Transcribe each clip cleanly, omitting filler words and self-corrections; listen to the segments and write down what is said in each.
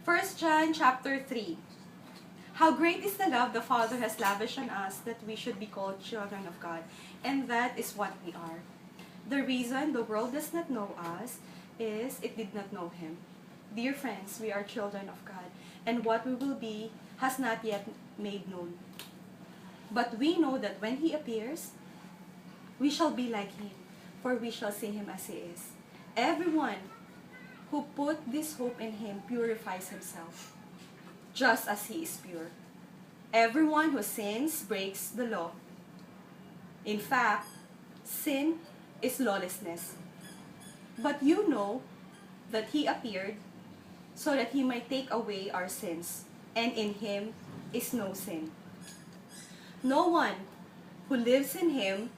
1 John chapter 3. How great is the love the Father has lavished on us that we should be called children of God, and that is what we are. The reason the world does not know us is it did not know Him. Dear friends, we are children of God, and what we will be has not yet made known. But we know that when He appears, we shall be like Him, for we shall see Him as He is. Everyone who put this hope in Him purifies himself, just as He is pure. Everyone who sins breaks the law. In fact, sin is lawlessness. But you know that He appeared so that He might take away our sins, and in Him is no sin. No one who lives in Him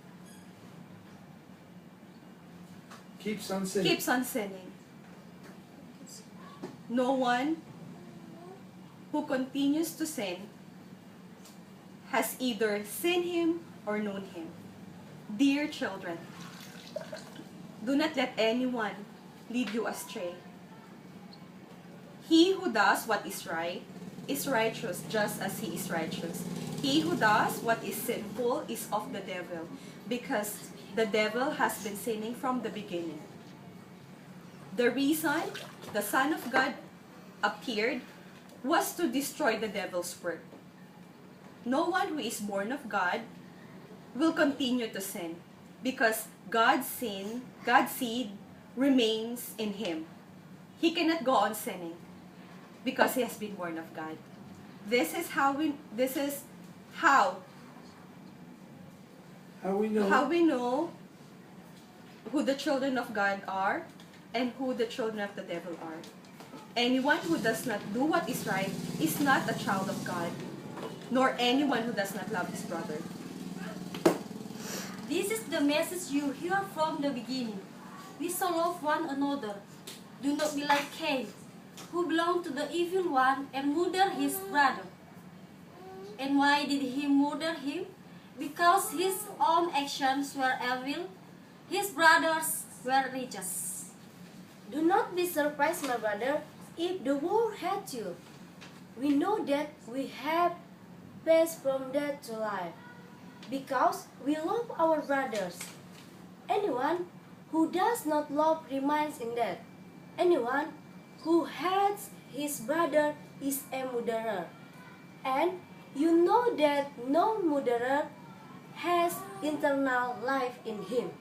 keeps on sinning. No one who continues to sin has either seen Him or known Him. Dear children, do not let anyone lead you astray. He who does what is right is righteous just as He is righteous. He who does what is sinful is of the devil, because the devil has been sinning from the beginning. The reason the Son of God appeared was to destroy the devil's work. No one who is born of God will continue to sin, because God's seed remains in him. He cannot go on sinning because he has been born of God. This is how we know who the children of God are and who the children of the devil are. Anyone who does not do what is right is not a child of God, nor anyone who does not love his brother. This is the message you hear from the beginning. We shall love one another. Do not be like Cain, who belonged to the evil one and murdered his brother. And why did he murder him? Because his own actions were evil, his brothers were righteous. Do not be surprised, my brother, if the world hates you. We know that we have passed from death to life, because we love our brothers. Anyone who does not love remains in death. Anyone who hates his brother is a murderer. And you know that no murderer has eternal life in him.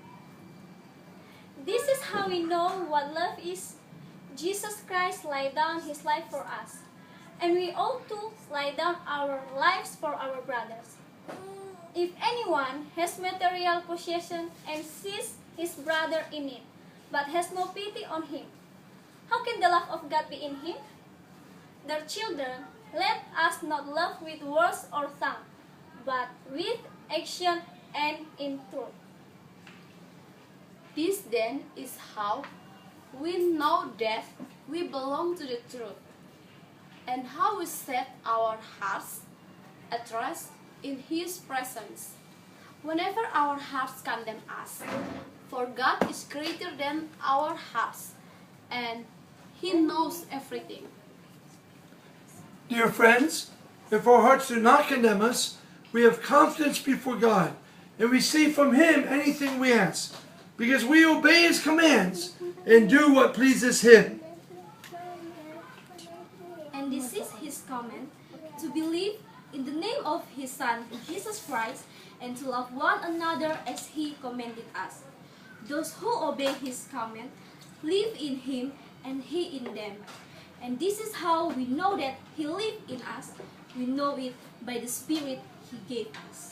This is how we know what love is. Jesus Christ laid down his life for us, and we ought to lay down our lives for our brothers. If anyone has material possession and sees his brother in need, but has no pity on him, how can the love of God be in him? Dear children, let us not love with words or tongue, but with action and in truth. This then is how we know that we belong to the truth, and how we set our hearts at rest in His presence, whenever our hearts condemn us. For God is greater than our hearts, and He knows everything. Dear friends, if our hearts do not condemn us, we have confidence before God, and receive from Him anything we ask, because we obey His commands and do what pleases Him. And this is his command, to believe in the name of his Son, Jesus Christ, and to love one another as he commanded us. Those who obey his command live in him and he in them. And this is how we know that he lives in us. We know it by the Spirit he gave us.